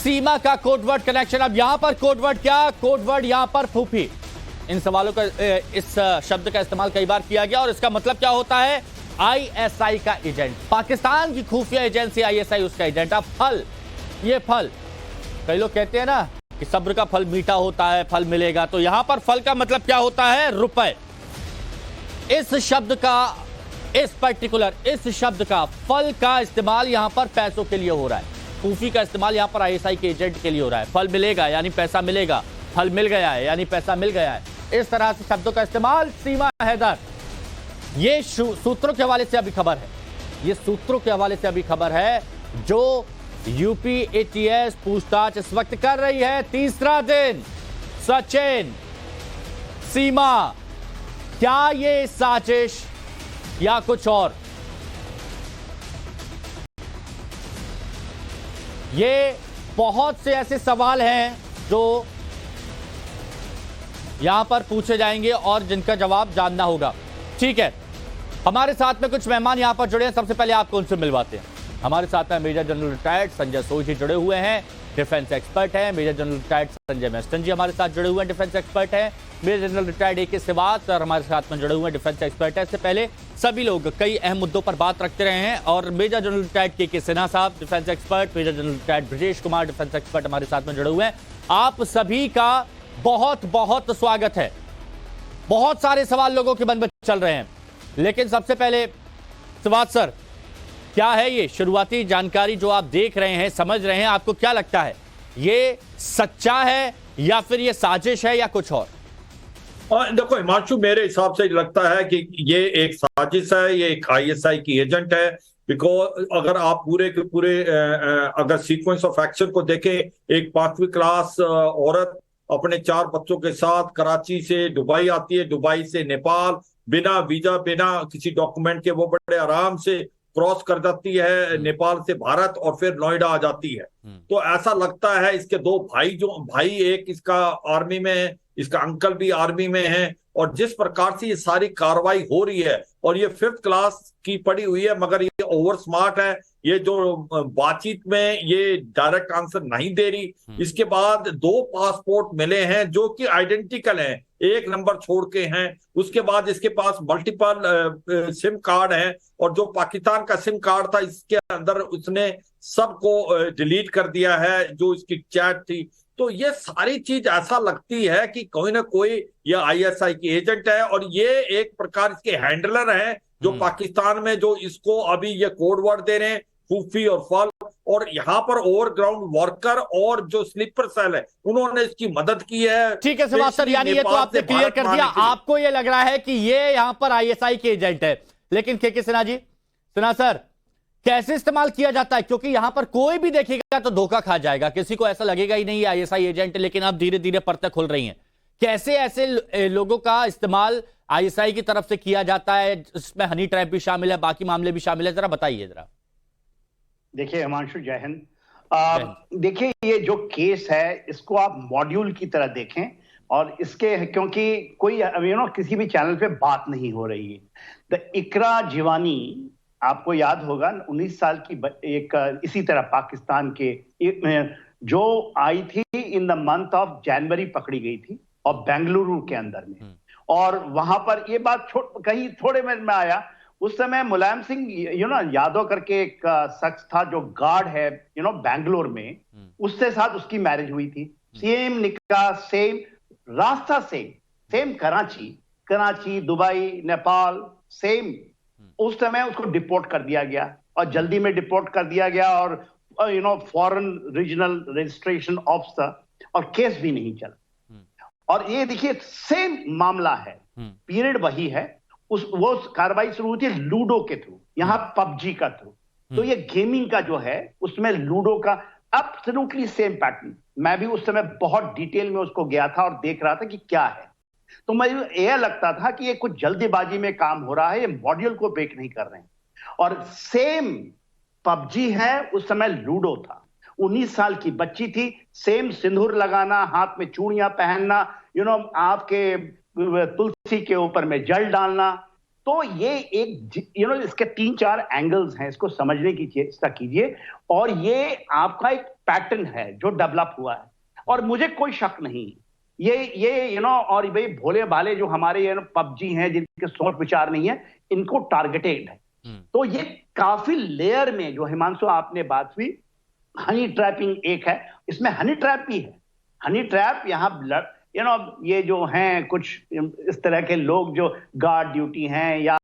सीमा का code word connection. अब यहां पर कोडवर्ड क्या, कोडवर्ड यहां पर फूफी। इन सवालों का, इस शब्द का इस्तेमाल कई बार किया गया और इसका मतलब क्या होता है? आईएसआई का एजेंट, पाकिस्तान की खुफिया एजेंसी आईएसआई उसका एजेंट। अब फल, ये फल, कई लोग कहते हैं ना कि सब्र का फल मीठा होता है, फल मिलेगा, तो यहां पर फल का मतलब क्या होता है? रुपए। इस शब्द का, इस पर्टिकुलर इस शब्द का, फल का इस्तेमाल यहां पर पैसों के लिए हो रहा है। खूफी का इस्तेमाल यहां पर आईएसआई के एजेंट के लिए हो रहा है। फल मिलेगा यानी पैसा मिलेगा, फल मिल गया है यानी पैसा मिल गया है। इस तरह से शब्दों का इस्तेमाल। सीमा हैदर, ये सूत्रों के हवाले से अभी खबर है, ये सूत्रों के हवाले से अभी खबर है जो यूपी एटीएस पूछताछ इस वक्त कर रही है। तीसरा दिन। सचिन, सीमा, क्या ये साजिश या कुछ और? ये बहुत से ऐसे सवाल हैं जो यहां पर पूछे जाएंगे और जिनका जवाब जानना होगा। ठीक है, हमारे साथ में कुछ मेहमान यहां पर जुड़े हैं। सबसे पहले आपको उनसे मिलवाते हैं। हमारे साथ में मेजर जनरल रिटायर्ड संजय सोई जी जुड़े हुए हैं, डिफेंस एक्सपर्ट हैं। मेजर जनरल रिटायर्ड संजय मेस्टन जी हमारे साथ जुड़े हुए हैं, डिफेंस एक्सपर्ट हैं। Major general retired A K सिवात सर हमारे साथ में जुड़े हुए हैं, डिफेंस एक्सपर्ट है। इससे पहले सभी लोग कई अहम मुद्दों पर बात रखते रहे हैं और major general retired K Sinha साहब, defence expert, major general retired Brajesh Kumar, defence expert हमारे साथ में जुड़े हुए हैं। आप सभी का बहुत बहुत स्वागत है। बहुत सारे सवाल लोगों के मन में चल रहे हैं, लेकिन सबसे पहले सिवात सर, क्या है ये शुरुआती जानकारी जो आप देख रहे हैं, समझ रहे हैं, आपको क्या लगता है ये सच्चा है या फिर ये साजिश है या कुछ और? देखो हिमांशु, मेरे हिसाब से लगता है कि ये एक साजिश है, ये एक आईएसआई की एजेंट है। बिकॉज अगर आप पूरे के पूरे अगर सीक्वेंस ऑफ एक्शन को देखें, एक 5वीं क्लास औरत अपने 4 बच्चों के साथ कराची से दुबई आती है, दुबई से नेपाल, बिना वीजा, बिना किसी डॉक्यूमेंट के वो बड़े आराम से क्रॉस कर जाती है नेपाल से भारत और फिर नोएडा आ जाती है। तो ऐसा लगता है इसके 2 भाई, जो भाई एक इसका आर्मी में है, इसका अंकल भी आर्मी में है, और जिस प्रकार से ये सारी कार्रवाई हो रही है, और ये 5th क्लास की पढ़ी हुई है मगर ये ओवर स्मार्ट है, ये जो बातचीत में ये डायरेक्ट आंसर नहीं दे रही। इसके बाद 2 पासपोर्ट मिले हैं जो कि आइडेंटिकल हैं, एक नंबर छोड़ के हैं। उसके बाद इसके पास मल्टीपल सिम कार्ड हैं, और जो पाकिस्तान का सिम कार्ड था इसके अंदर उसने सबको डिलीट कर दिया है, जो इसकी चैट थी। तो ये सारी चीज ऐसा लगती है कि कोई ना कोई ये आईएसआई की एजेंट है, और ये एक प्रकार इसके हैंडलर हैं जो पाकिस्तान में जो इसको अभी ये कोड वर्ड दे रहे हैं, फूफी और फल, और यहाँ पर ओवरग्राउंड वर्कर और जो स्लीपर सेल है उन्होंने इसकी मदद की है। ठीक है सिवात सर, यानी ये तो आपने क्लियर कर दिया। आपको ये लग रहा है कि ये यहाँ पर आईएसआई के एजेंट है, लेकिन के सिन्हा जी, सिन्हा सर, कैसे इस्तेमाल किया जाता है? क्योंकि यहां पर कोई भी देखेगा तो धोखा खा जाएगा, किसी को ऐसा लगेगा ही नहीं आईएसआई एजेंट, लेकिन अब धीरे धीरे परतें खुल रही हैं। कैसे ऐसे लोगों का इस्तेमाल आईएसआई की तरफ से किया जाता है? इसमें हनी ट्रैप भी शामिल है, बाकी मामले भी शामिल है, जरा बताइए जरा। देखिए हिमांशु, जय हिंद। देखिए ये जो केस है इसको आप मॉड्यूल की तरह देखें, और इसके क्योंकि कोई किसी भी चैनल पे बात नहीं हो रही है। तो इकरा जीवानी, आपको याद होगा 19 साल की एक इसी तरह पाकिस्तान के जो आई थी in the month of January, पकड़ी गई थी और बेंगलुरु के अंदर में, और वहां पर ये बात कहीं थोड़े में आया। उस समय मुलायम सिंह यादव करके एक शख्स था जो गार्ड है बैंगलोर में, उसके साथ उसकी मैरिज हुई थी। सेम निकाह, सेम रास्ता, same Karachi, Dubai, Nepal, same. उस समय उसको डिपोर्ट कर दिया गया, और जल्दी में डिपोर्ट कर दिया गया, और फॉरेन रीजनल रजिस्ट्रेशन ऑफिसर, और केस भी नहीं चला। और ये देखिए सेम मामला है, पीरियड वही है। वो कार्रवाई शुरू हुई थी लूडो के थ्रू, यहाँ पबजी का थ्रू। तो ये गेमिंग का जो है उसमें लूडो का एब्सोल्युटली सेम पैटर्न। मैं भी उस समय बहुत डिटेल में उसको गया था और देख रहा था कि क्या है। तो मुझे यह लगता था कि ये कुछ जल्दबाजी में काम हो रहा है, ये मॉड्यूल को ब्रेक नहीं कर रहे हैं। और सेम पबजी है, उस समय लूडो था। 19 साल की बच्ची थी, सेम सिंदूर लगाना, हाथ में चूड़ियां पहनना, आपके तुलसी के ऊपर में जल डालना, तो ये एक इसके 3-4 एंगल्स हैं, इसको समझने की चेष्टा कीजिए। और ये आपका एक पैटर्न है जो डेवलप हुआ है, और मुझे कोई शक नहीं ये और भाई भोले भाले जो हमारे पबजी हैं, जिनके सोच विचार नहीं है, इनको टारगेटेड है। तो ये काफी लेयर में, जो हिमांशु आपने बात हुई, हनी ट्रैपिंग एक है, इसमें हनी ट्रैप भी है। हनी ट्रैप यहाँ ये जो हैं कुछ इस तरह के लोग जो गार्ड ड्यूटी हैं, या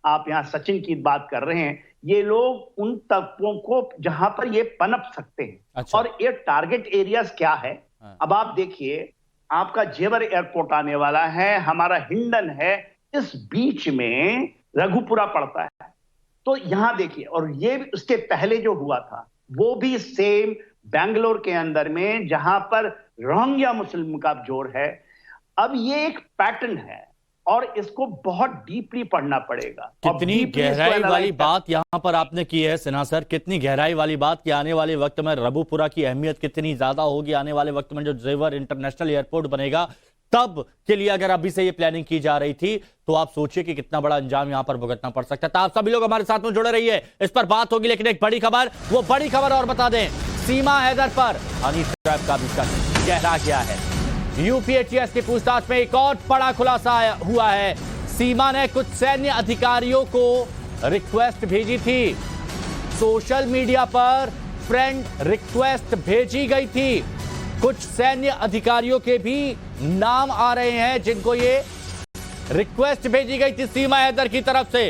आप यहाँ सचिन की बात कर रहे हैं, ये लोग उन तत्वों को जहां पर ये पनप सकते हैं। अच्छा। और ये टारगेट एरियाज क्या है? अब आप देखिए, आपका जेवर एयरपोर्ट आने वाला है, हमारा हिंडन है, इस बीच में रघुपुरा पड़ता है। तो यहां देखिए, और ये उसके पहले जो हुआ था वो भी सेम बेंगलोर के अंदर में, जहां पर रोहिंग्या मुस्लिम का जोर है। अब ये एक पैटर्न है और इसको बहुत डीपली पढ़ना पड़ेगा। कितनी गहराई वाली बात यहां पर आपने की है सिन्हा सर, कितनी गहराई वाली बात कि आने वाले वक्त में रघुपुरा की अहमियत कितनी ज्यादा होगी। आने वाले वक्त में जो जेवर इंटरनेशनल एयरपोर्ट बनेगा, तब के लिए अगर अभी से ये प्लानिंग की जा रही थी, तो आप सोचिए कि कितना बड़ा अंजाम यहां पर भुगतना पड़ सकता था। आप सभी लोग हमारे साथ में जुड़े रहिए, इस पर बात होगी। लेकिन एक बड़ी खबर, वो बड़ी खबर और बता दें, सीमा हैदर पर हनी ट्रैप का भी गहरा गया है। यूपीएटीएस की पूछताछ में एक और बड़ा खुलासा हुआ है। सीमा ने कुछ सैन्य अधिकारियों को रिक्वेस्ट भेजी थी, सोशल मीडिया पर फ्रेंड रिक्वेस्ट भेजी गई थी। कुछ सैन्य अधिकारियों के भी नाम आ रहे हैं जिनको ये रिक्वेस्ट भेजी गई थी सीमा हैदर की तरफ से।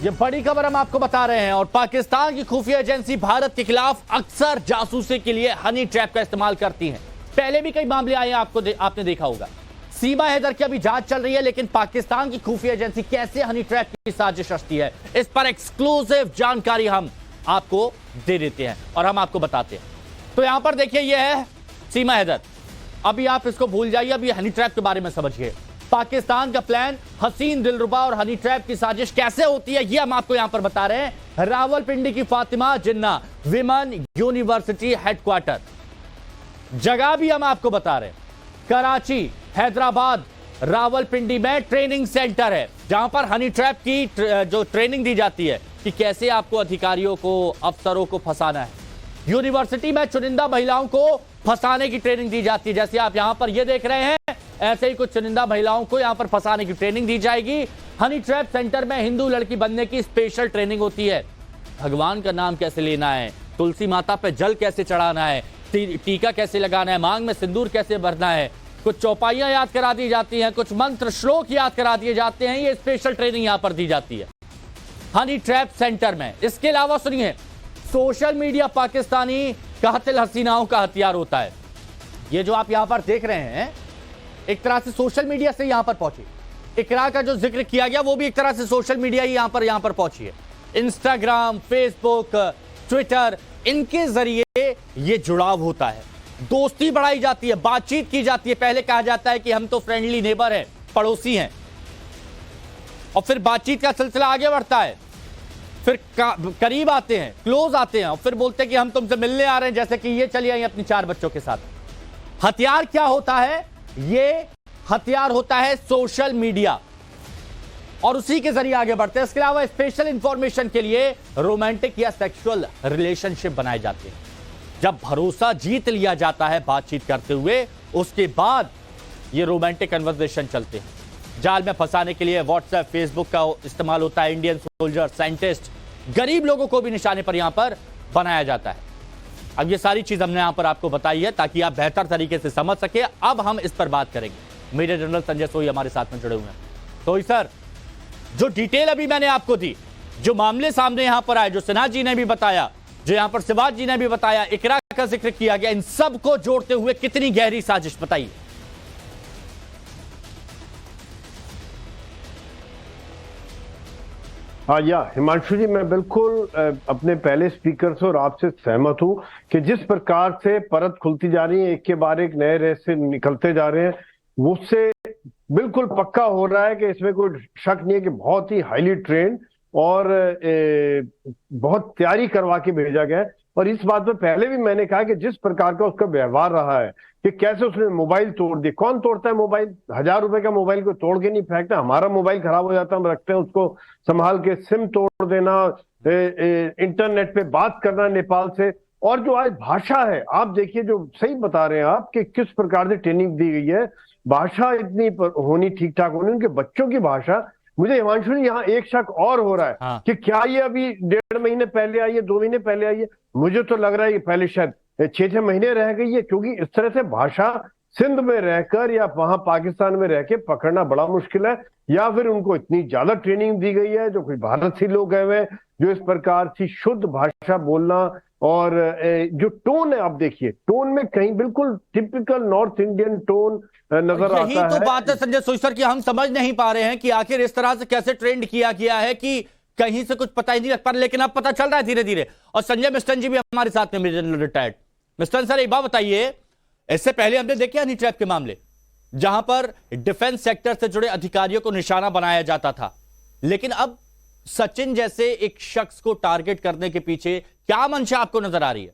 ये बड़ी खबर हम आपको बता रहे हैं। और पाकिस्तान की खुफिया एजेंसी भारत के खिलाफ अक्सर जासूसी के लिए हनी ट्रैप का इस्तेमाल करती हैं। पहले भी कई मामले आए हैं, आपने देखा होगा। सीमा हैदर की अभी जांच चल रही है, लेकिन पाकिस्तान की खुफिया एजेंसी कैसे हनी ट्रैप की साजिश रचती है, इस पर एक्सक्लूसिव जानकारी हम आपको दे देते हैं और हम आपको बताते हैं। तो यहां पर देखिए, यह है सीमा हैदर। अभी आप इसको भूल जाइए, अभी हनी ट्रैप के बारे में समझिए। पाकिस्तान का प्लान, हसीन दिलरुबा और हनी ट्रैप की साजिश कैसे होती है, यह हम आपको यहां पर बता रहे हैं। रावलपिंडी की फातिमा जिन्ना विमेन यूनिवर्सिटी हेडक्वार्टर, जगह भी हम आपको बता रहे हैं। कराची, हैदराबाद, रावलपिंडी में ट्रेनिंग सेंटर है, जहां पर हनी ट्रैप की जो ट्रेनिंग दी जाती है कि कैसे आपको अधिकारियों को, अफसरों को फंसाना है। यूनिवर्सिटी में चुनिंदा महिलाओं को फंसाने की ट्रेनिंग दी जाती है, जैसे आप यहां पर ये देख रहे हैं। ऐसे ही कुछ चुनिंदा महिलाओं को यहां पर फंसाने की ट्रेनिंग दी जाएगी। हनी ट्रैप सेंटर में हिंदू लड़की बनने की स्पेशल ट्रेनिंग होती है। भगवान का नाम कैसे लेना है, तुलसी माता पे जल कैसे चढ़ाना है, टीका कैसे लगाना है, मांग में सिंदूर कैसे भरना है, कुछ चौपाइयां याद करा दी जाती हैं, कुछ मंत्र श्लोक याद करा दिए जाते हैं। ये स्पेशल ट्रेनिंग यहां पर दी जाती है हनी ट्रैप सेंटर में। इसके अलावा सुनिए, सोशल मीडिया पाकिस्तानी कातिल हसीनाओं का हथियार होता है। ये जो आप यहां पर देख रहे हैं, एक तरह से सोशल मीडिया से यहां पर पहुंची। इकरा का जो जिक्र किया गया, वो भी एक तरह से सोशल मीडिया ही यहां पर पहुंची है। इंस्टाग्राम, फेसबुक, ट्विटर, इनके जरिए ये जुड़ाव होता है, दोस्ती बढ़ाई जाती है, बातचीत की जाती है। पहले कहा जाता है कि हम तो फ्रेंडली नेबर हैं, पड़ोसी हैं, और फिर बातचीत का सिलसिला आगे बढ़ता है, फिर करीब आते हैं, क्लोज आते हैं, और फिर बोलते हैं कि हम तुमसे मिलने आ रहे हैं, जैसे कि ये चली आई अपनी 4 बच्चों के साथ। हथियार क्या होता है? ये हथियार होता है सोशल मीडिया, और उसी के जरिए आगे बढ़ते हैं। इसके अलावा स्पेशल इंफॉर्मेशन के लिए रोमांटिक या सेक्सुअल रिलेशनशिप बनाए जाते हैं। जब भरोसा जीत लिया जाता है बातचीत करते हुए, उसके बाद ये रोमांटिक कन्वर्सेशन चलते हैं। जाल में फंसाने के लिए व्हाट्सएप, फेसबुक का इस्तेमाल होता है। इंडियन सोल्जर, साइंटिस्ट, गरीब लोगों को भी निशाने पर यहां पर बनाया जाता है। अब ये सारी चीज हमने यहां पर आपको बताई है ताकि आप बेहतर तरीके से समझ सके। अब हम इस पर बात करेंगे। मेजर जनरल संजय सोई हमारे साथ में जुड़े हुए हैं। सोई सर, जो डिटेल अभी मैंने आपको दी, जो मामले सामने यहां पर आए, जो सिन्हा जी ने भी बताया, जो यहां पर सिवाज जी ने भी बताया, इकरा का जिक्र किया गया, इन सब को जोड़ते हुए कितनी गहरी साजिश, बताइए। हाँ हिमांशु जी, मैं बिल्कुल अपने पहले स्पीकर से और आपसे सहमत हूं कि जिस प्रकार से परत खुलती जा रही है, एक के बाद एक नए रहस्य निकलते जा रहे हैं, उससे बिल्कुल पक्का हो रहा है कि इसमें कोई शक नहीं है कि बहुत ही हाईली ट्रेंड और बहुत तैयारी करवा के भेजा गया है। और इस बात पर पहले भी मैंने कहा कि जिस प्रकार का उसका व्यवहार रहा है कि कैसे उसने मोबाइल तोड़ दिए। कौन तोड़ता है मोबाइल? 1000 रुपए का मोबाइल को तोड़ के नहीं फेंकता। हमारा मोबाइल खराब हो जाता है, हम रखते हैं उसको संभाल के। सिम तोड़ देना, इंटरनेट पे बात करना नेपाल से, और जो आज भाषा है, आप देखिए, जो सही बता रहे हैं आप कि किस प्रकार से ट्रेनिंग दी गई है। भाषा इतनी होनी, ठीक ठाक होनी, उनके बच्चों की भाषा। मुझे हिमांशु जी यहाँ एक शक और हो रहा है हाँ। कि क्या ये अभी 1.5 महीने पहले आई है, 2 महीने पहले आई है? मुझे तो लग रहा है कि पहले शायद 6-6 महीने रह गई है, क्योंकि इस तरह से भाषा सिंध में रहकर या वहां पाकिस्तान में रह के पकड़ना बड़ा मुश्किल है। या फिर उनको इतनी ज्यादा ट्रेनिंग दी गई है, जो कोई भारत से लोग गए हुए जो इस प्रकार की शुद्ध भाषा बोलना, और जो टोन है, आप देखिए टोन में कहीं बिल्कुल टिपिकल नॉर्थ इंडियन टोन नजर आता है। यही तो बात है संजय सोईसर की हम समझ नहीं पा रहे हैं कि आखिर इस तरह से कैसे ट्रेंड किया गया है कि कहीं से कुछ पता ही नहीं लग पा रहा, लेकिन अब पता चल रहा है धीरे धीरे। और संजय मिस्टन जी भी हमारे साथ में, मेजर जनरल रिटायर्ड। मिस्टन सर, एक बात बताइए, इससे पहले हमने देखे हनी ट्रैप के मामले, जहां पर डिफेंस सेक्टर से जुड़े अधिकारियों को निशाना बनाया जाता था, लेकिन अब सचिन जैसे एक शख्स को टारगेट करने के पीछे क्या मंशा आपको नजर आ रही है?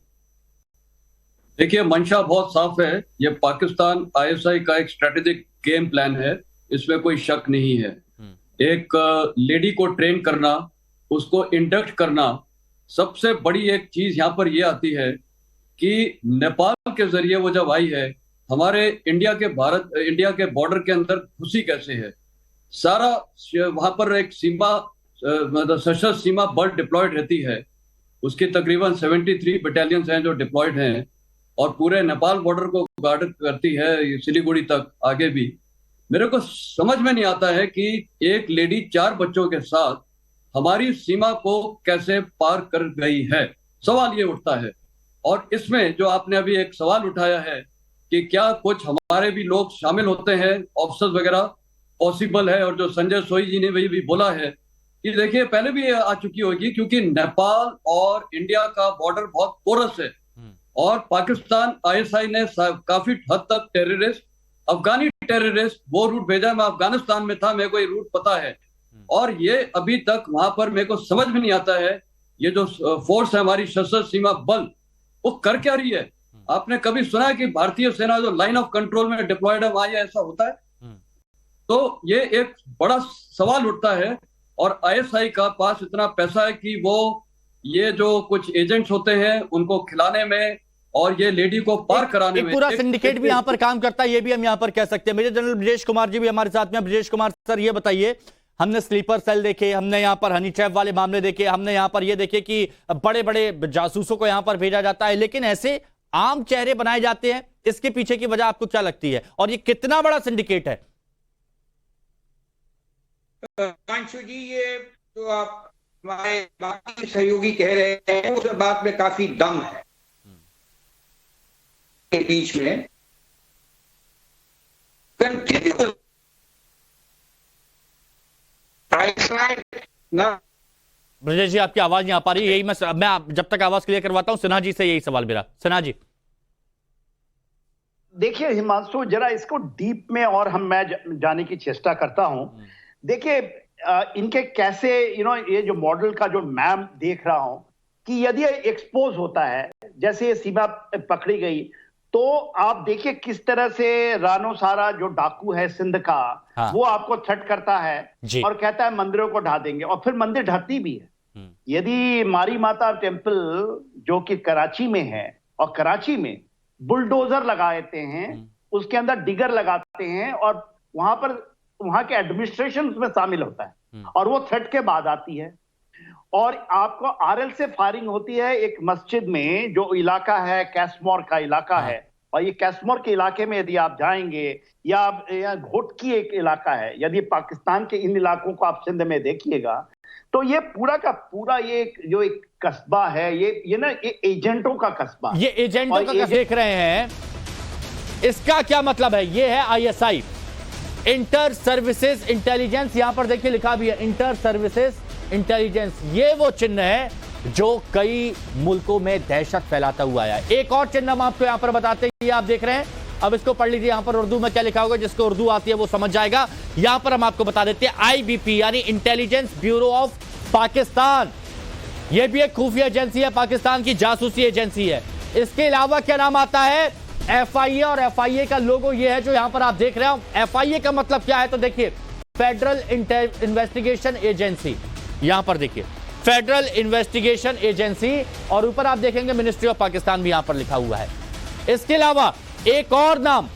देखिए, मंशा बहुत साफ है। ये पाकिस्तान आईएसआई का एक स्ट्रेटेजिक गेम प्लान है, इसमें कोई शक नहीं है। एक लेडी को ट्रेन करना, उसको इंडक्ट करना, सबसे बड़ी एक चीज यहाँ पर ये आती है कि नेपाल के जरिए वो जब आई है, हमारे इंडिया के बॉर्डर के अंदर घुसी कैसे है। सारा वहां पर एक सीमा, मतलब सशस्त्र सीमा बल डिप्लॉयड रहती है। उसकी तकरीबन 73 बटालियंस हैं जो डिप्लॉयड हैं, और पूरे नेपाल बॉर्डर को गार्ड करती है, सिलीगुड़ी तक आगे भी। मेरे को समझ में नहीं आता है कि एक लेडी 4 बच्चों के साथ हमारी सीमा को कैसे पार कर गई है, सवाल ये उठता है। और इसमें जो आपने अभी एक सवाल उठाया है कि क्या कुछ हमारे भी लोग शामिल होते हैं, ऑफिसर्स वगैरह, पॉसिबल है। और जो संजय सोई जी ने भी बोला है कि देखिए, पहले भी आ चुकी होगी, क्योंकि नेपाल और इंडिया का बॉर्डर बहुत पोरस है, और पाकिस्तान आईएसआई ने काफी हद तक टेररिस्ट, अफगानी टेररिस्ट, वो रूट भेजा। मैं अफगानिस्तान में था, मेरे को ये रूट पता है, और ये अभी तक वहां पर मेरे को समझ में नहीं आता है ये जो फोर्स है हमारी सशस्त्र सीमा बल, वो कर क्या रही है। आपने कभी सुना है कि भारतीय सेना जो लाइन ऑफ कंट्रोल में डिप्लॉयड है, वहां ये ऐसा होता है? तो ये एक बड़ा सवाल उठता है। और आईएसआई का पास इतना पैसा है कि वो ये जो कुछ एजेंट्स होते हैं उनको खिलाने में और ये लेडी को पार कराने में, पूरा सिंडिकेट भी यहां पर काम करता है, ये भी हम यहां पर कह सकते हैं। मेजर जनरल ब्रजेश कुमार जी भी हमारे साथ में। ब्रजेश कुमार सर, ये बताइए, हमने स्लीपर सेल देखे, हमने यहां पर हनी ट्रैप वाले मामले देखे, हमने यहां पर ये देखे कि बड़े बड़े जासूसों को यहां पर भेजा जाता है, लेकिन ऐसे आम चेहरे बनाए जाते हैं, इसके पीछे की वजह आपको क्या लगती है, और ये कितना बड़ा सिंडिकेट है? हिमांशु जी, ये जो आप हमारे बाकी सहयोगी कह रहे हैं, उस बात में काफी दम है के बीच में। कंटिन्यू ब्रजेश जी, आपकी आवाज नहीं आ पा रही, यही मैं जब तक आवाज क्लियर करवाता हूं सिन्हा जी से, यही सवाल मेरा। सिन्हा जी, देखिए हिमांशु, जरा इसको डीप में और मैं जाने की चेष्टा करता हूं। देखिए, इनके कैसे ये जो मॉडल का जो मैम देख रहा हूं कि यदि एक्सपोज होता है, जैसे ये सीमा पकड़ी गई, तो आप देखिए किस तरह से रानो सारा जो डाकू है सिंध का, हाँ। वो आपको थ्रेट करता है और कहता है मंदिरों को ढा देंगे, और फिर मंदिर ढाती भी है। यदि मारी माता टेम्पल जो कि कराची में है, और कराची में बुलडोजर लगाते हैं, उसके अंदर डिगर लगाते हैं, और वहां के एडमिनिस्ट्रेशन उसमें शामिल होता है, और वो थ्रेट के बाद आती है। और आपको आरएल से फायरिंग होती है एक मस्जिद में, जो इलाका है कैसमोर का इलाका है, और ये कैसमोर के इलाके में यदि आप जाएंगे, या घोटकी एक इलाका है, यदि पाकिस्तान के इन इलाकों को आप सिंध में देखिएगा, तो ये पूरा का पूरा ये जो एक कस्बा है, ये ना ये एजेंटों का कस्बा, ये एजेंटों का देख रहे हैं। इसका क्या मतलब है? ये है आईएसआई, इंटर सर्विसेज इंटेलिजेंस। यहां पर देखिए लिखा भी है इंटर सर्विसेज इंटेलिजेंस। ये वो चिन्ह है जो कई मुल्कों में दहशत फैलाता हुआ आया है। एक और चिन्ह हम आपको यहां पर बताते हैं, ये आप देख रहे हैं, अब इसको पढ़ लीजिए। यहां पर उर्दू में क्या लिखा होगा, जिसको उर्दू आती है वो समझ जाएगा। यहां पर हम आपको बता देते हैं, आईबीपी यानी इंटेलिजेंस ब्यूरो ऑफ पाकिस्तान। यह भी एक खुफिया एजेंसी है, पाकिस्तान की जासूसी एजेंसी है। इसके अलावा क्या नाम आता है? FIA, और FIA का लोगो ये है जो यहां पर आप देख रहे हो। FIA का मतलब क्या है तो देखिए, फेडरल इन्वेस्टिगेशन एजेंसी, यहां पर देखिए फेडरल इन्वेस्टिगेशन एजेंसी, और ऊपर आप देखेंगे मिनिस्ट्री ऑफ पाकिस्तान भी यहां पर लिखा हुआ है। इसके अलावा एक और नाम,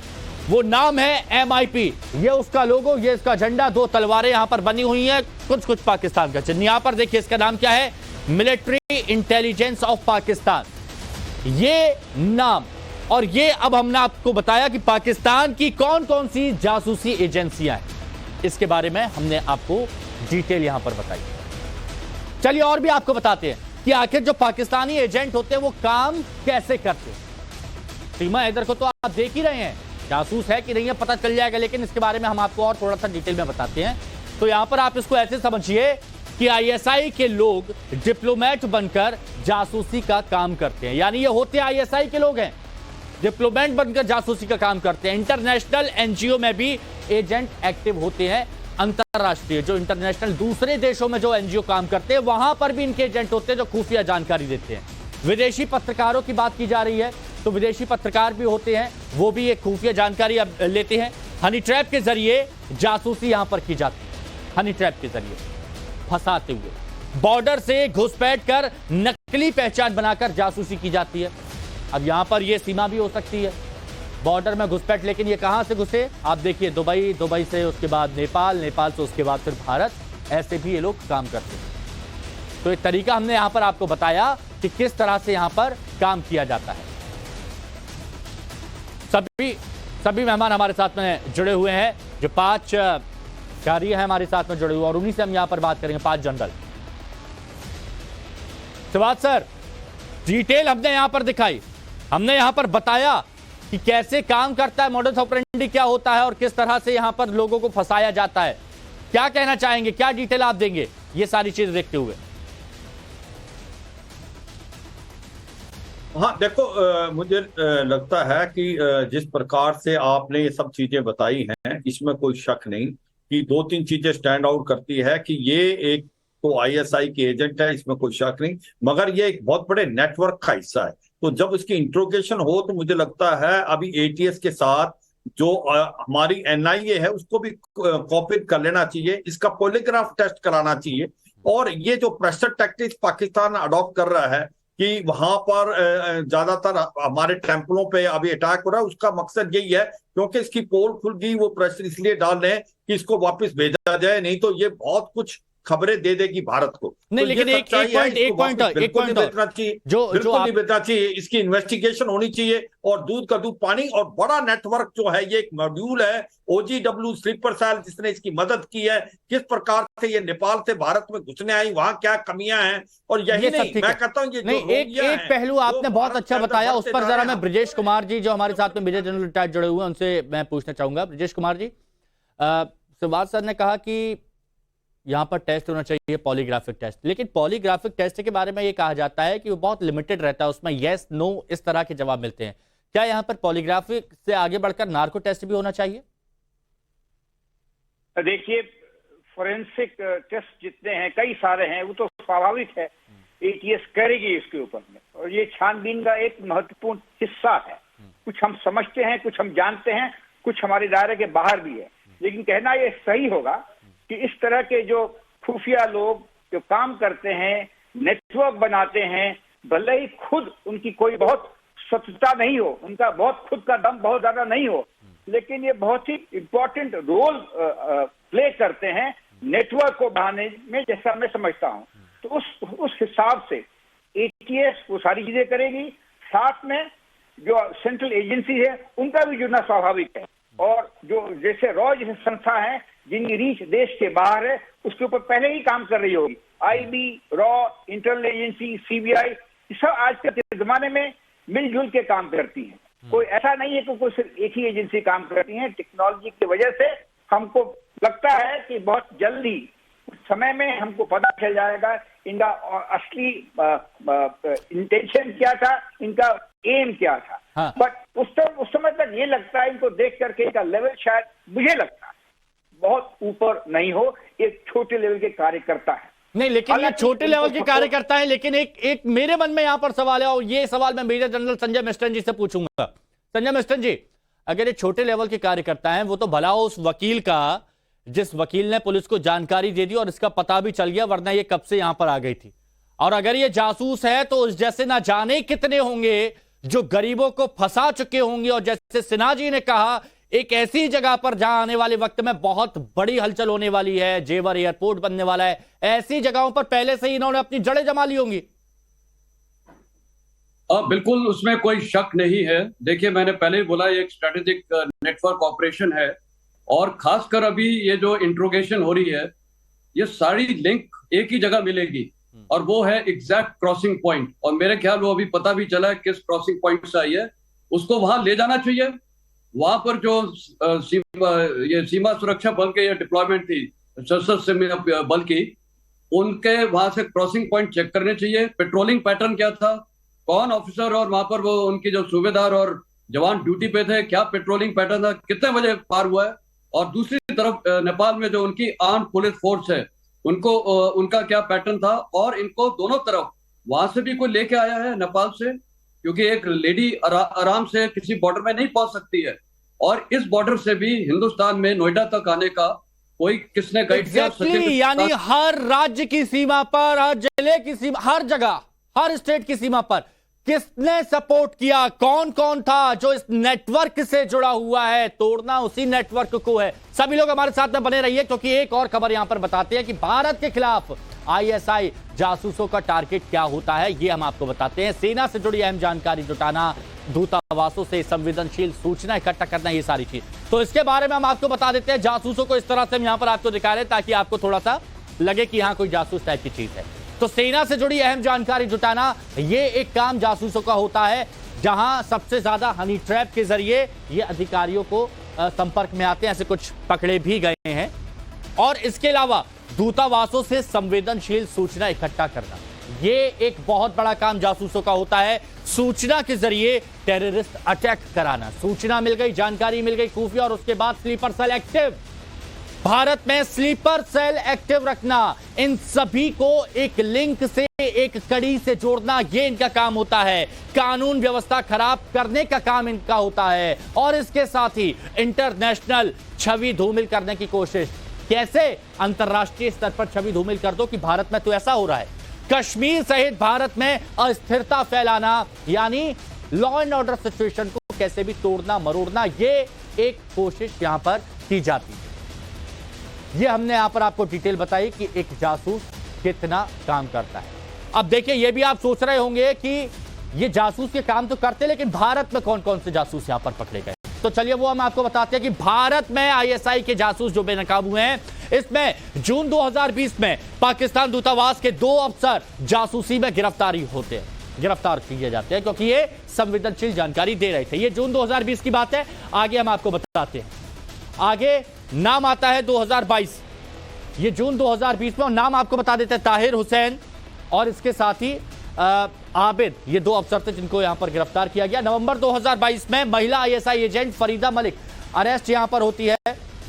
वो नाम है MIP, ये उसका लोगो, ये इसका झंडा, 2 तलवारें यहां पर बनी हुई हैं, कुछ पाकिस्तान का चिन्ह। यहां पर देखिए इसका नाम क्या है? मिलिट्री इंटेलिजेंस ऑफ पाकिस्तान, ये नाम। और ये अब हमने आपको बताया कि पाकिस्तान की कौन कौन सी जासूसी एजेंसियां हैं, इसके बारे में हमने आपको डिटेल यहां पर बताई। चलिए और भी आपको बताते हैं कि आखिर जो पाकिस्तानी एजेंट होते हैं वो काम कैसे करते हैं। सीमा हैदर को तो आप देख ही रहे हैं, जासूस है कि नहीं है पता चल जाएगा, लेकिन इसके बारे में हम आपको और थोड़ा सा डिटेल में बताते हैं। तो यहां पर आप इसको ऐसे समझिए कि ISI के लोग डिप्लोमेट बनकर जासूसी का काम करते हैं, यानी ये होते ISI के लोग हैं, डिप्लोमेट बनकर जासूसी का काम करते हैं। इंटरनेशनल NGO में भी एजेंट एक्टिव होते हैं, अंतरराष्ट्रीय जो इंटरनेशनल दूसरे देशों में जो NGO काम करते हैं वहां पर भी इनके एजेंट होते हैं जो खुफिया जानकारी देते हैं। विदेशी पत्रकारों की बात की जा रही है तो विदेशी पत्रकार भी होते हैं, वो भी एक खुफिया जानकारी अब लेते हैं। हनी ट्रैप के जरिए जासूसी यहां पर की जाती है, हनी ट्रैप के जरिए फंसाते हुए, बॉर्डर से घुसपैठ कर नकली पहचान बनाकर जासूसी की जाती है। अब यहां पर यह सीमा भी हो सकती है, बॉर्डर में घुसपैठ, लेकिन ये कहां से घुसे आप देखिए, दुबई से, उसके बाद नेपाल से उसके बाद फिर भारत, ऐसे भी ये लोग काम करते हैं। तो एक तरीका हमने यहां पर आपको बताया कि किस तरह से यहां पर काम किया जाता है। सभी मेहमान हमारे साथ में जुड़े हुए हैं, जो 5 कार्य है हमारे साथ में जुड़े हुए, और उन्हीं से हम यहां पर बात करेंगे। 5 जनरल शिवाज सर, डिटेल हमने यहां पर दिखाई, हमने यहां पर बताया कि कैसे काम करता है, मॉडस ऑपरेंडी क्या होता है और किस तरह से यहां पर लोगों को फंसाया जाता है। क्या कहना चाहेंगे, क्या डिटेल आप देंगे ये सारी चीजें देखते हुए? हाँ देखो, मुझे लगता है कि जिस प्रकार से आपने ये सब चीजें बताई हैं, इसमें कोई शक नहीं कि 2-3 चीजें स्टैंड आउट करती है कि ये एक तो ISI के एजेंट है, इसमें कोई शक नहीं, मगर ये एक बहुत बड़े नेटवर्क का हिस्सा है। तो जब इसकी इंट्रोगेशन हो तो मुझे लगता है अभी ATS के साथ जो हमारी NIA है उसको भी कॉपी कर लेना चाहिए, इसका पॉलीग्राफ टेस्ट कराना चाहिए। और ये जो प्रेशर टैक्टिक्स पाकिस्तान अडॉप्ट कर रहा है कि वहां पर ज्यादातर हमारे टेम्पलों पे अभी अटैक हो रहा है, उसका मकसद यही है क्योंकि इसकी पोल खुल गई, वो प्रेशर इसलिए डाल रहे हैं कि इसको वापस भेजा जाए, नहीं तो ये बहुत कुछ खबरें दे देगी भारत को। नहीं, तो लेकिन एक पॉइंट बेचना चाहिए, बिल्कुल नहीं बेचना चाहिए, इसकी इन्वेस्टिगेशन होनी चाहिए, और दूध का दूध पानी। और बड़ा नेटवर्क जो है, ये एक मॉड्यूल है OGW स्लीपर सेल जिसने इसकी मदद की है, किस प्रकार से ये नेपाल से भारत में घुसने आई, वहां क्या कमियां हैं, और यही नहीं मैं कहता हूँ एक पहलू आपने बहुत अच्छा बताया, उस पर जरा मैं ब्रजेश कुमार जी जो हमारे साथ में मेजर जनरल रिटायर्ड जुड़े हुए हैं उनसे मैं पूछना चाहूंगा। ब्रजेश कुमार जी, शिवाज सर ने कहा कि यहां पर टेस्ट होना चाहिए पॉलीग्राफिक टेस्ट, लेकिन पॉलीग्राफिक टेस्ट के बारे में यह कहा जाता है कि वो बहुत लिमिटेड रहता है, उसमें यस नो इस तरह के जवाब मिलते हैं। क्या यहां पर पॉलीग्राफिक से आगे बढ़कर नार्को टेस्ट भी होना चाहिए? देखिए, फोरेंसिक टेस्ट जितने हैं, कई सारे हैं, वो तो स्वाभाविक है, ATS करेगी इसके ऊपर में, और ये छानबीन का एक महत्वपूर्ण हिस्सा है। कुछ हम समझते हैं, कुछ हम जानते हैं, कुछ हमारे दायरे के बाहर भी है, लेकिन कहना ये सही होगा कि इस तरह के जो खुफिया लोग जो काम करते हैं, नेटवर्क बनाते हैं, भले ही खुद उनकी कोई बहुत सत्यता नहीं हो, उनका बहुत खुद का दम बहुत ज्यादा नहीं हो, लेकिन ये बहुत ही इंपॉर्टेंट रोल प्ले करते हैं नेटवर्क को बढ़ाने में, जैसा मैं समझता हूं। तो उस हिसाब से ATS वो सारी चीजें करेगी, साथ में जो सेंट्रल एजेंसी है उनका भी जुड़ना स्वाभाविक है, और जो जैसे रॉ जैसे संस्था है जिनकी रीच देश के बाहर है, उसके ऊपर पहले ही काम कर रही होगी। IB, raw, internal agency, CBI, ये सब आज के जमाने में मिलजुल के काम करती हैं। कोई ऐसा नहीं है कि कोई सिर्फ एक ही एजेंसी काम करती है। टेक्नोलॉजी की वजह से हमको लगता है कि बहुत जल्दी कुछ समय में हमको पता चल जाएगा इनका असली इंटेंशन क्या था, इनका एम क्या था। हाँ। बट उस समय तक ये लगता है, इनको देख करके इनका लेवल शायद मुझे लगता है बहुत ऊपर नहीं हो, एक छोटे लेवल के कार्यकर्ता है। नहीं, लेकिन ये छोटे लेवल के कार्यकर्ता हैं। लेकिन एक मेरे मन में यहां पर सवाल है, और ये सवाल मैं मेजर जनरल संजय मिस्टन जी से पूछूंगा। संजय मिस्टन जी, अगर ये छोटे लेवल के कार्यकर्ता हैं, वो तो भला हो उस वकील का जिस वकील ने पुलिस को जानकारी दे दी और इसका पता भी चल गया, वरना ये कब से यहां पर आ गई थी। और अगर ये जासूस है तो उस जैसे ना जाने कितने होंगे जो गरीबों को फंसा चुके होंगे। और जैसे सिन्हा जी ने कहा, एक ऐसी जगह पर जहां आने वाले वक्त में बहुत बड़ी हलचल होने वाली है, जेवर एयरपोर्ट बनने वाला है, ऐसी जगहों पर पहले से ही इन्होंने अपनी जड़ें जमा ली होंगी। बिल्कुल, उसमें कोई शक नहीं है। देखिए, मैंने पहले ही बोला, ये एक स्ट्रेटेजिक नेटवर्क ऑपरेशन है, और खासकर अभी ये जो इंट्रोगेशन हो रही है, ये सारी लिंक एक ही जगह मिलेगी, और वो है एग्जैक्ट क्रॉसिंग पॉइंट। और मेरे ख्याल वो अभी पता भी चला है किस क्रॉसिंग पॉइंट से आई है, उसको वहां ले जाना चाहिए। वहां पर जो सीमा सुरक्षा बल के ये डिप्लॉयमेंट थी, सशस्त्र बल की, उनके वहां से क्रॉसिंग पॉइंट चेक करने चाहिए। पेट्रोलिंग पैटर्न क्या था, कौन ऑफिसर और वहां पर वो उनकी जो सूबेदार और जवान ड्यूटी पे थे, क्या पेट्रोलिंग पैटर्न था, कितने बजे पार हुआ है। और दूसरी तरफ नेपाल में जो उनकी आर्म पुलिस फोर्स है, उनको उनका क्या पैटर्न था, और इनको दोनों तरफ वहां से भी कोई लेके आया है नेपाल से, क्योंकि एक लेडी आराम से किसी बॉर्डर में नहीं पहुंच सकती है, और इस बॉर्डर से भी हिंदुस्तान में नोएडा तक आने का कोई किसने गाइड किया? यानी हर राज्य की सीमा पर, हर जिले की सीमा, हर जगह, हर स्टेट की सीमा पर किसने सपोर्ट किया, कौन कौन था जो इस नेटवर्क से जुड़ा हुआ है, तोड़ना उसी नेटवर्क को है। सभी लोग हमारे साथ में बने रहिए, क्योंकि एक और खबर यहां पर बताते हैं कि भारत के खिलाफ आईएसआई जासूसों का टारगेट क्या होता है, ये हम आपको बताते हैं। सेना से जुड़ी अहम जानकारी जुटाना, दूतावासों से संवेदनशील सूचना इकट्ठा करना, ये सारी चीज, तो इसके बारे में हम आपको बता देते हैं। जासूसों को इस तरह से हम यहां पर आपको दिखा रहे हैं ताकि आपको थोड़ा सा लगे कि यहां कोई जासूस टाइप की चीज है। तो सेना से जुड़ी अहम जानकारी जुटाना, ये एक काम जासूसों का होता है, जहां सबसे ज्यादा हनी ट्रैप के जरिए ये अधिकारियों को संपर्क में आते हैं। ऐसे कुछ पकड़े भी गए हैं। और इसके अलावा दूतावासों से संवेदनशील सूचना इकट्ठा करना, ये एक बहुत बड़ा काम जासूसों का होता है। सूचना के जरिए टेररिस्ट अटैक कराना, सूचना मिल गई, जानकारी मिल गई खुफिया, और उसके बाद स्लीपर सेल एक्टिव, भारत में स्लीपर सेल एक्टिव रखना, इन सभी को एक लिंक से, एक कड़ी से जोड़ना, ये इनका काम होता है। कानून व्यवस्था खराब करने का काम इनका होता है, और इसके साथ ही इंटरनेशनल छवि धूमिल करने की कोशिश। कैसे? अंतरराष्ट्रीय स्तर पर छवि धूमिल कर दो कि भारत में तो ऐसा हो रहा है। कश्मीर सहित भारत में अस्थिरता फैलाना, यानी लॉ एंड ऑर्डर सिचुएशन को कैसे भी तोड़ना मरोड़ना, ये एक कोशिश यहां पर की जाती है। ये हमने यहां पर आपको डिटेल बताई कि एक जासूस कितना काम करता है। अब देखिए, ये भी आप सोच रहे होंगे कि ये जासूस के काम तो करते, लेकिन भारत में कौन कौन से जासूस यहां पर पकड़े गए, तो चलिए वो हम आपको बताते हैं कि भारत में आईएसआई के जासूस जो बेनकाब हुए हैं, इसमें जून 2020 में पाकिस्तान दूतावास के 2 अफसर जासूसी में गिरफ्तार किए जाते हैं, क्योंकि ये संवेदनशील जानकारी दे रहे थे। ये जून 2020 की बात है। आगे हम आपको बताते हैं, आगे नाम आता है 2022, ये जून 2020 में, और नाम आपको बता देते हैं ताहिर हुसैन और इसके साथ ही आबिद, ये 2 अफसर थे जिनको यहां पर गिरफ्तार किया गया। नवंबर 2022 में महिला ISI agent Farida Malik arrest यहां पर होती है।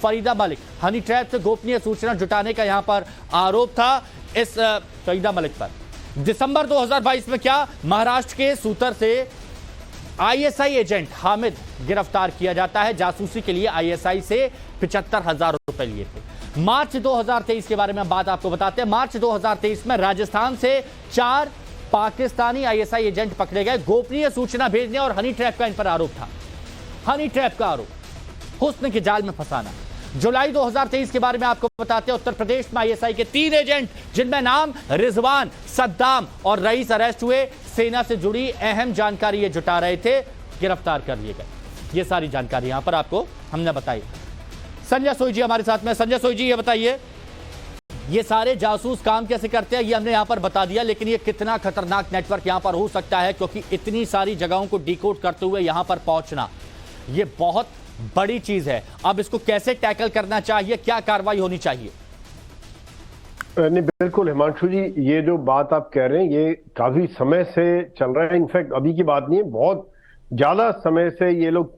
फरीदा मलिक, हनी ट्रैप से गोपनीय सूचना जुटाने का यहां पर आरोप था इस फरीदा मलिक पर। दिसंबर 2022 में क्या, महाराष्ट्र के सूतर से आईएसआई एजेंट हामिद गिरफ्तार किया जाता है। जासूसी के लिए आईएसआई से 75,000 रुपए लिए थे। मार्च 2023 के बारे में बात आपको बताते हैं। मार्च 2023 में राजस्थान से 4 पाकिस्तानी आईएसआई एजेंट पकड़े गए, गोपनीय सूचना भेजने और हनी ट्रैप का इन पर आरोप था। हनी ट्रैप का आरोप, हुस्न के जाल में फंसाना। जुलाई 2023 के बारे में आपको बताते हैं। उत्तर प्रदेश में आईएसआई के 3 एजेंट, जिनमें नाम रिजवान, सद्दाम और रईस अरेस्ट हुए। सेना से जुड़ी अहम जानकारी ये जुटा रहे थे, गिरफ्तार कर लिए गए। ये सारी जानकारी यहां पर आपको हमने बताई। संजय सोई जी हमारे साथ में। संजय सोई जी, ये बताइए, ये सारे जासूस काम कैसे करते हैं, ये हमने यहां पर बता दिया, लेकिन ये कितना खतरनाक नेटवर्क यहां पर हो सकता है, क्योंकि इतनी सारी जगहों को डिकोड करते हुए यहां पर पहुंचना, ये बहुत बड़ी चीज है। अब इसको कैसे टैकल करना चाहिए, क्या कार्रवाई होनी चाहिए? नहीं, बिल्कुल हिमांशु जी, ये जो बात आप कह रहे हैं ये काफी समय से चल रहा है। इनफैक्ट अभी की बात नहीं है, बहुत ज्यादा समय से ये लोग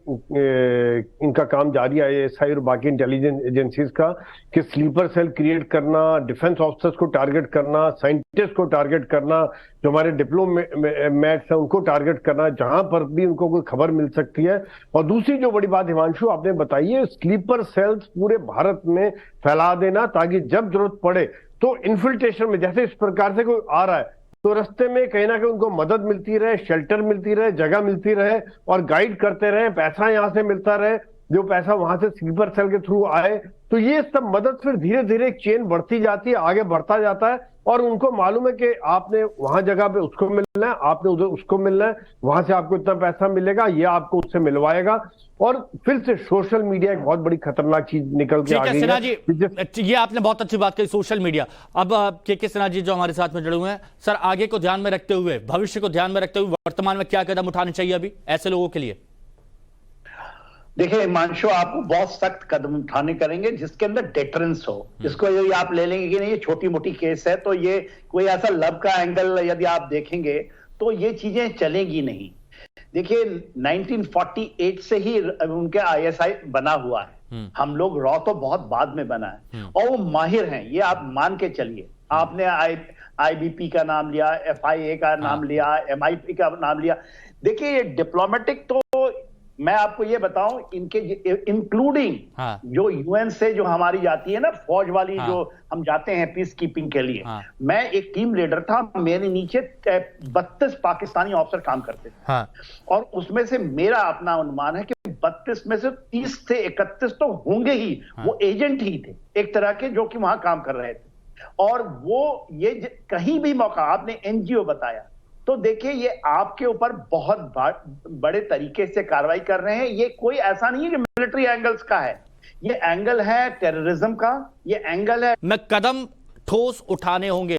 इनका काम जारी है, आईएसआई और बाकी इंटेलिजेंस एजेंसीज का, कि स्लीपर सेल क्रिएट करना, डिफेंस ऑफिसर्स को टारगेट करना, साइंटिस्ट को टारगेट करना, जो हमारे डिप्लोमेट्स हैं उनको टारगेट करना, जहां पर भी उनको कोई खबर मिल सकती है। और दूसरी जो बड़ी बात हिमांशु आपने बताई है, स्लीपर सेल्स पूरे भारत में फैला देना, ताकि जब जरूरत पड़े तो इन्फिल्ट्रेशन में, जैसे इस प्रकार से कोई आ रहा है तो रास्ते में कहीं ना कहीं उनको मदद मिलती रहे, शेल्टर मिलती रहे, जगह मिलती रहे और गाइड करते रहे, पैसा यहां से मिलता रहे, जो पैसा वहां से स्लीपर सेल के थ्रू आए। तो ये सब मदद फिर धीरे धीरे एक चेन बढ़ती जाती है, आगे बढ़ता जाता है, और उनको मालूम है कि आपने वहां जगह पे उसको मिलना है, आपने उधर उसको मिलना है, वहां से आपको इतना पैसा मिलेगा, ये आपको उससे मिलवाएगा। और फिर से सोशल मीडिया एक बहुत बड़ी खतरनाक चीज निकल के आ गई सिन्हा है। जी, ये आपने बहुत अच्छी बात कही, सोशल मीडिया। अब के सिन्हा जी जो हमारे साथ में जुड़े हुए हैं, सर आगे को ध्यान में रखते हुए, भविष्य को ध्यान में रखते हुए वर्तमान में क्या कदम उठाने चाहिए अभी ऐसे लोगों के लिए? देखिए हिमांशु, आपको बहुत सख्त कदम उठाने करेंगे जिसके अंदर डेटरेंस हो। इसको यदि आप ले लेंगे कि नहीं ये छोटी मोटी केस है, तो ये कोई ऐसा लब का एंगल यदि आप देखेंगे तो ये चीजें चलेंगी नहीं। देखिए 1948 से ही उनके आईएसआई बना हुआ है, हम लोग रॉ तो बहुत बाद में बना है, और वो माहिर हैं, ये आप मान के चलिए। आपने आईबीपी का नाम लिया, एफआईए का नाम लिया, एमआईपी का नाम लिया। देखिए ये डिप्लोमेटिक, तो मैं आपको ये बताऊं, इनके इंक्लूडिंग जो यूएन से जो हमारी जाती है ना फौज वाली, जो हम जाते हैं पीस कीपिंग के लिए, मैं एक टीम लीडर था, मेरे नीचे 32 पाकिस्तानी ऑफिसर काम करते थे, और उसमें से मेरा अपना अनुमान है कि 32 में से 30 से 31 तो होंगे ही, वो एजेंट ही थे एक तरह के, जो कि वहां काम कर रहे थे। और वो ये कहीं भी मौका, आपने एनजीओ बताया, तो देखिए ये आपके ऊपर बहुत बड़े तरीके से कार्रवाई कर रहे हैं। ये कोई ऐसा नहीं है कि मिलिट्री एंगल्स का है, ये एंगल है टेररिज्म का, ये एंगल है। मैं कदम ठोस उठाने होंगे।